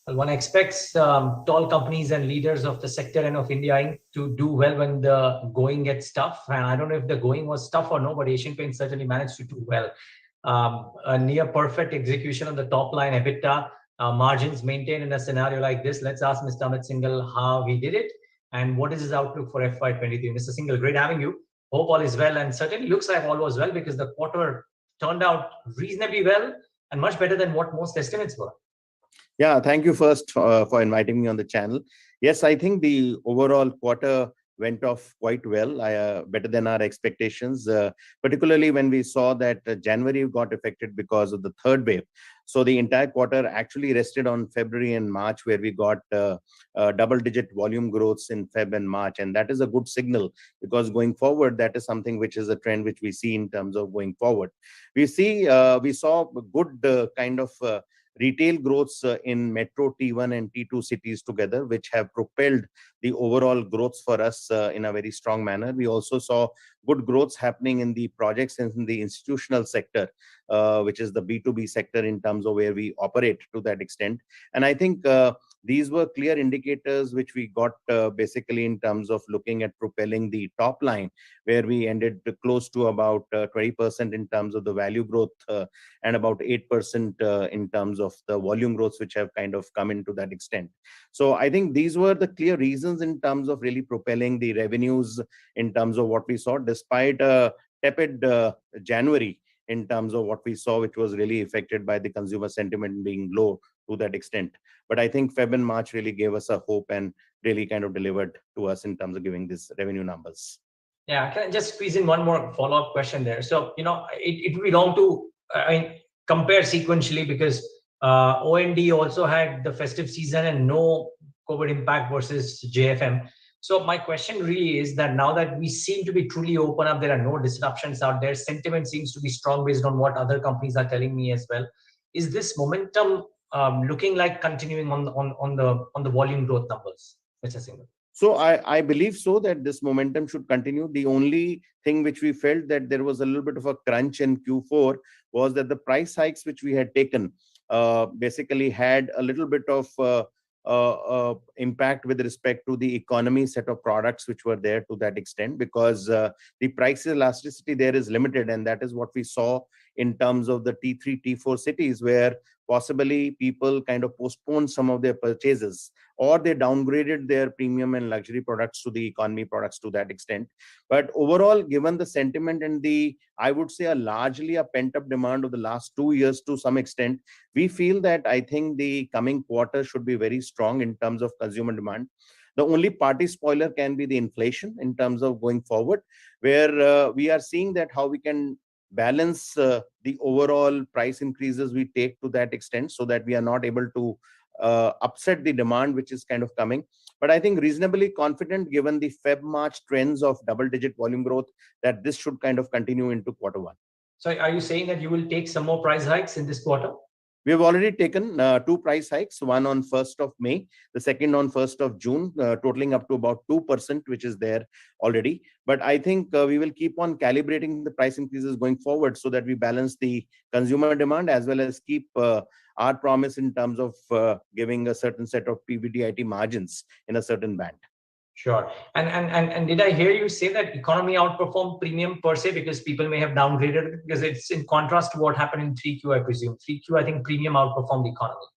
Well, one expects tall companies and leaders of the sector and of India Inc. to do well when the going gets tough. And I don't know if the going was tough or no, but Asian Paints certainly managed to do well. A near perfect execution on the top line, EBITDA, margins maintained in a scenario like this. Let's ask Mr. Amit Single how he did it and what is his outlook for FY23. Mr. Single, great having you. Hope all is well, and certainly looks like all was well because the quarter turned out reasonably well and much better than what most estimates were. Yeah, thank you first for inviting me on the channel. Yes, I think the overall quarter went off quite well, better than our expectations, particularly when we saw that January got affected because of the third wave. So the entire quarter actually rested on February and March, where we got double-digit volume growths in Feb and March. And that is a good signal because going forward, that is something which is a trend which we see in terms of going forward. We saw good kind of retail growths in metro T1 and T2 cities together, which have propelled the overall growth for us in a very strong manner. We also saw good growths happening in the projects and in the institutional sector, which is the B2B sector in terms of where we operate to that extent. And I think these were clear indicators which we got basically in terms of looking at propelling the top line, where we ended close to about 20% in terms of the value growth and about 8% in terms of the volume growths, which have kind of come into that extent. So I think these were the clear reasons in terms of really propelling the revenues in terms of what we saw, despite a tepid January in terms of what we saw, which was really affected by the consumer sentiment being low to that extent. But I think Feb and March really gave us a hope and really kind of delivered to us in terms of giving these revenue numbers. Yeah, can I just squeeze in one more follow-up question there? So, it would be wrong to compare sequentially because OND also had the festive season and no COVID impact versus JFM. So my question really is that now that we seem to be truly open up, there are no disruptions out there. Sentiment seems to be strong based on what other companies are telling me as well. Is this momentum looking like continuing on the volume growth numbers, Mr. Singhal? So I believe so that this momentum should continue. The only thing which we felt that there was a little bit of a crunch in Q4 was that the price hikes which we had taken basically had a little bit of impact with respect to the economy set of products which were there to that extent, because the price elasticity there is limited, and that is what we saw in terms of the T3, T4 cities, where possibly people kind of postponed some of their purchases, or they downgraded their premium and luxury products to the economy products to that extent. But overall, given the sentiment and I would say largely a pent-up demand of the last 2 years to some extent, we feel that I think the coming quarter should be very strong in terms of consumer demand. The only party spoiler can be the inflation in terms of going forward, where we are seeing that how we can balance the overall price increases we take to that extent so that we are not able to upset the demand which is kind of coming. But I think reasonably confident given the Feb-March trends of double-digit volume growth that this should kind of continue into quarter 1. So are you saying that you will take some more price hikes in this quarter? We have already taken 2 price hikes, one on 1st of May, the second on 1st of June, totaling up to about 2%, which is there already. But I think we will keep on calibrating the price increases going forward so that we balance the consumer demand as well as keep our promise in terms of giving a certain set of PBDIT margins in a certain band. Sure. And did I hear you say that economy outperformed premium per se because people may have downgraded it? Because it's in contrast to what happened in 3Q, I presume. 3Q, I think premium outperformed economy.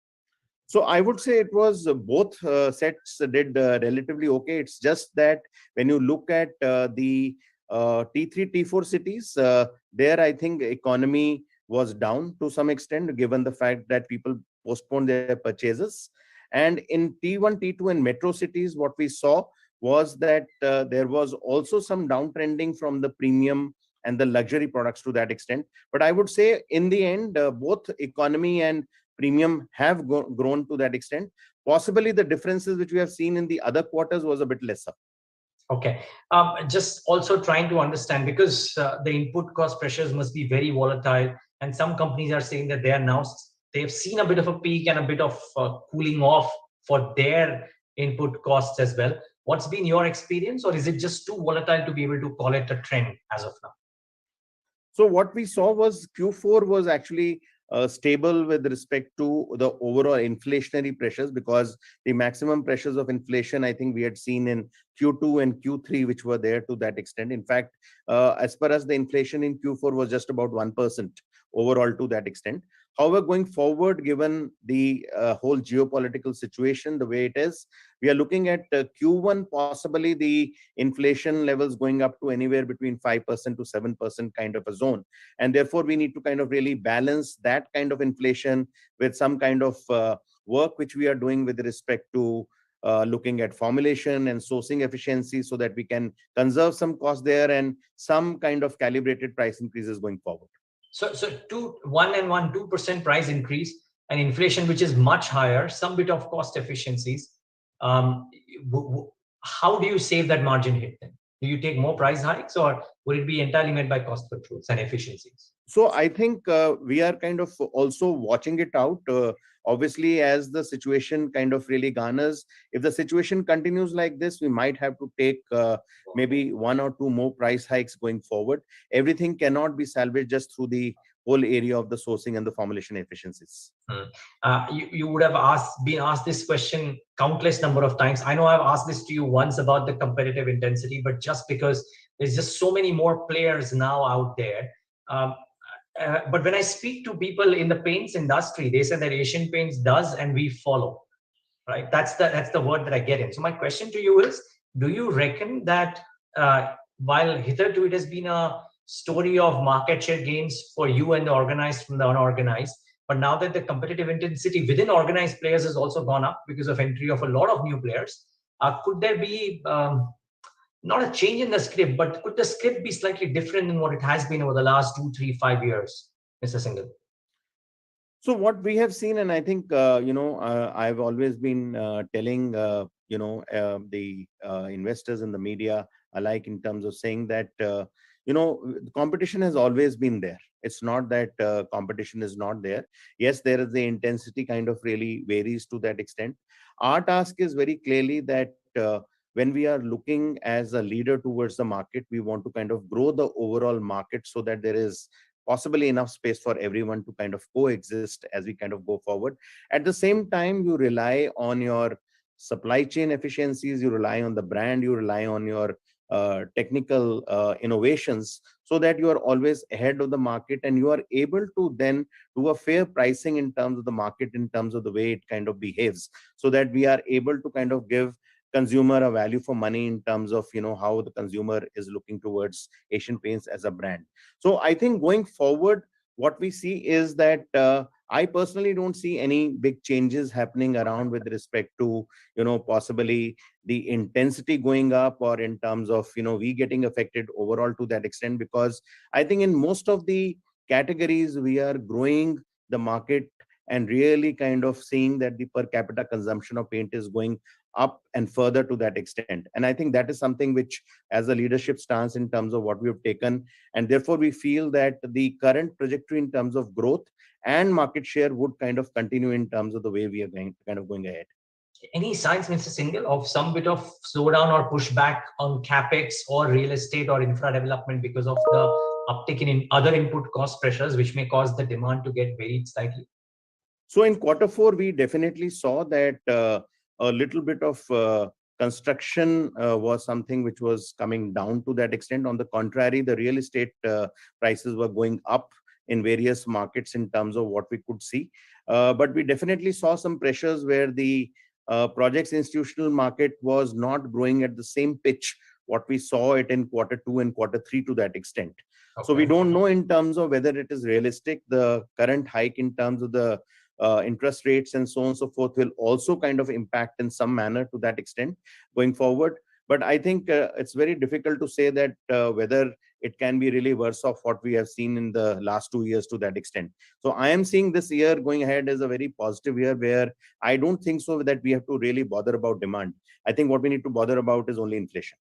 So I would say it was both sets did relatively okay. It's just that when you look at the T3, T4 cities, there I think economy was down to some extent given the fact that people postponed their purchases. And in T1, T2 and metro cities, what we saw was that there was also some downtrending from the premium and the luxury products to that extent. But I would say in the end, both economy and premium have grown to that extent. Possibly the differences which we have seen in the other quarters was a bit lesser. Okay. Just also trying to understand, because the input cost pressures must be very volatile. And some companies are saying that they've seen a bit of a peak and a bit of cooling off for their input costs as well. What's been your experience, or is it just too volatile to be able to call it a trend as of now? So what we saw was Q4 was actually stable with respect to the overall inflationary pressures, because the maximum pressures of inflation, I think we had seen in Q2 and Q3, which were there to that extent. In fact, as far as the inflation in Q4 was just about 1% overall to that extent. However, going forward, given the whole geopolitical situation, the way it is, we are looking at Q1, possibly the inflation levels going up to anywhere between 5% to 7% kind of a zone. And therefore, we need to kind of really balance that kind of inflation with some kind of work which we are doing with respect to looking at formulation and sourcing efficiency, so that we can conserve some cost there and some kind of calibrated price increases going forward. So 2% price increase and inflation, which is much higher, some bit of cost efficiencies. How do you save that margin hit then? Do you take more price hikes, or would it be entirely met by cost controls and efficiencies? So I think we are kind of also watching it out. Obviously, as the situation kind of really garners, if the situation continues like this, we might have to take maybe 1 or 2 more price hikes going forward. Everything cannot be salvaged just through the whole area of the sourcing and the formulation efficiencies. You would have been asked this question countless number of times. I know I've asked this to you once about the competitive intensity, but just because there's just so many more players now out there. But when I speak to people in the paints industry, they say that Asian Paints does and we follow, right? That's the word that I get in. So my question to you is, do you reckon that while hitherto it has been a story of market share gains for you and the organized from the unorganized, but now that the competitive intensity within organized players has also gone up because of entry of a lot of new players, could there be not a change in the script, but could the script be slightly different than what it has been over the last 2, 3, 5 years, Mr. Syngle? So what we have seen, and I think, I've always been telling, the investors and the media alike, in terms of saying that, competition has always been there. It's not that competition is not there. Yes, there is the intensity kind of really varies to that extent. Our task is very clearly that when we are looking as a leader towards the market, we want to kind of grow the overall market so that there is possibly enough space for everyone to kind of coexist as we kind of go forward. At the same time, you rely on your supply chain efficiencies, you rely on the brand, you rely on your technical innovations, so that you are always ahead of the market and you are able to then do a fair pricing in terms of the market, in terms of the way it kind of behaves, so that we are able to kind of give consumer a value for money in terms of how the consumer is looking towards Asian Paints as a brand. So I think going forward, what we see is that I personally don't see any big changes happening around with respect to possibly the intensity going up, or in terms of we getting affected overall to that extent, because I think in most of the categories we are growing the market and really kind of seeing that the per capita consumption of paint is going up and further to that extent. And I think that is something which, as a leadership stance in terms of what we have taken, and therefore we feel that the current trajectory in terms of growth and market share would kind of continue in terms of the way we are going ahead. Any signs, Mr. Syngle, of some bit of slowdown or pushback on capex or real estate or infra development because of the uptick in other input cost pressures, which may cause the demand to get varied slightly? So in Q4, we definitely saw that a little bit of construction was something which was coming down to that extent. On the contrary, the real estate prices were going up in various markets in terms of what we could see. But we definitely saw some pressures where the projects institutional market was not growing at the same pitch what we saw it in Q2 and Q3 to that extent. Okay. So we don't know in terms of whether it is realistic. The current hike in terms of the interest rates and so on and so forth will also kind of impact in some manner to that extent going forward. But I think it's very difficult to say that whether it can be really worse off what we have seen in the last 2 years to that extent. So I am seeing this year going ahead as a very positive year, where I don't think so that we have to really bother about demand. I think what we need to bother about is only inflation.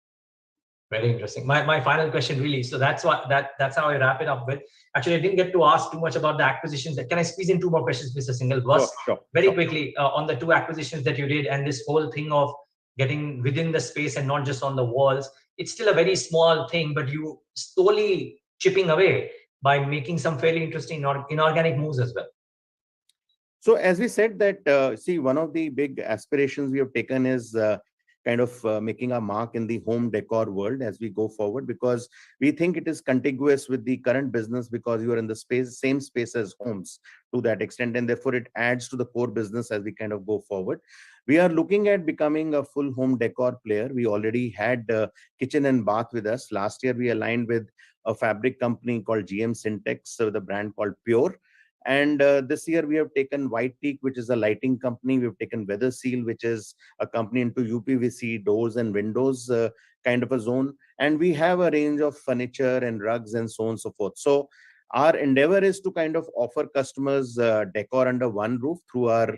Very interesting. My final question, really. So that's how I wrap it up with. Actually, I didn't get to ask too much about the acquisitions. Can I squeeze in 2 more questions, Mr. Syngle? Very quickly on the 2 acquisitions that you did, and this whole thing of getting within the space and not just on the walls. It's still a very small thing, but you slowly chipping away by making some fairly interesting inorganic moves as well. So as we said that, see, one of the big aspirations we have taken is kind of making a mark in the home decor world as we go forward, because we think it is contiguous with the current business, because you are in the same space as homes to that extent, and therefore it adds to the core business as we kind of go forward. We are looking at becoming a full home decor player. We already had kitchen and bath with us. Last year, we aligned with a fabric company called GM Syntex with a brand called Pure. And this year we have taken White Teak, which is a lighting company. We've taken Weather Seal, which is a company into UPVC doors and windows kind of a zone. And we have a range of furniture and rugs and so on and so forth. So our endeavor is to kind of offer customers decor under one roof through our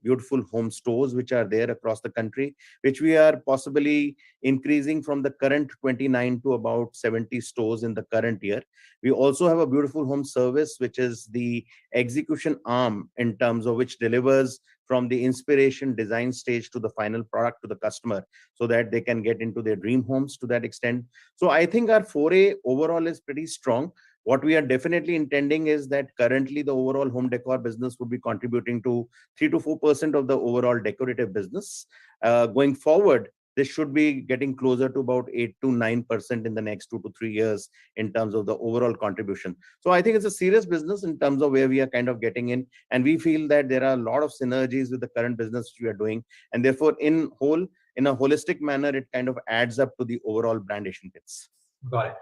beautiful home stores, which are there across the country, which we are possibly increasing from the current 29 to about 70 stores in the current year. We also have a beautiful home service, which is the execution arm in terms of which delivers from the inspiration design stage to the final product to the customer, so that they can get into their dream homes to that extent. So I think our foray overall is pretty strong. What we are definitely intending is that currently the overall home decor business would be contributing to 3 to 4% of the overall decorative business. Going forward, this should be getting closer to about 8 to 9% in the next 2 to 3 years in terms of the overall contribution. So I think it's a serious business in terms of where we are kind of getting in. And we feel that there are a lot of synergies with the current business we are doing. And therefore, in a holistic manner, it kind of adds up to the overall brand Asian Paints. Got it.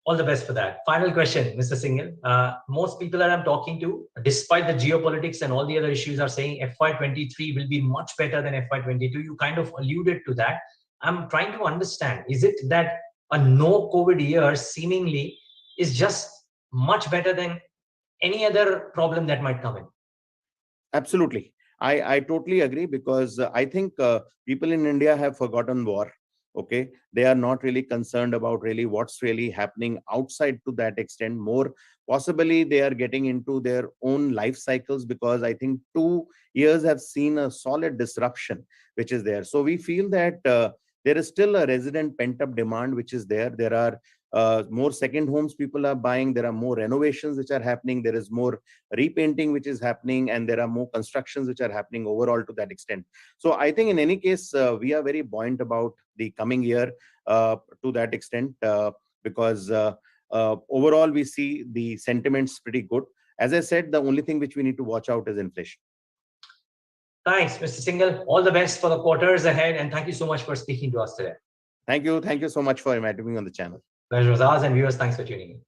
All the best for that. Final question, Mr. Singhal. Most people that I'm talking to, despite the geopolitics and all the other issues, are saying FY23 will be much better than FY22. You kind of alluded to that. I'm trying to understand, is it that a no COVID year seemingly is just much better than any other problem that might come in? Absolutely. I totally agree, because I think people in India have forgotten war. Okay, they are not really concerned about really what's really happening outside to that extent. More possibly they are getting into their own life cycles, because I think 2 years have seen a solid disruption which is there. So we feel that there is still a resident pent up demand which is there. There are more second homes people are buying. There are more renovations which are happening. There is more repainting which is happening, and there are more constructions which are happening overall to that extent. So I think in any case, we are very buoyant about the coming year to that extent, because overall we see the sentiments pretty good. As I said, the only thing which we need to watch out is inflation. Thanks, Mr. Singhal. All the best for the quarters ahead, and thank you so much for speaking to us today. Thank you. Thank you so much for inviting me on the channel. Pleasure was ours, and viewers, thanks for tuning in.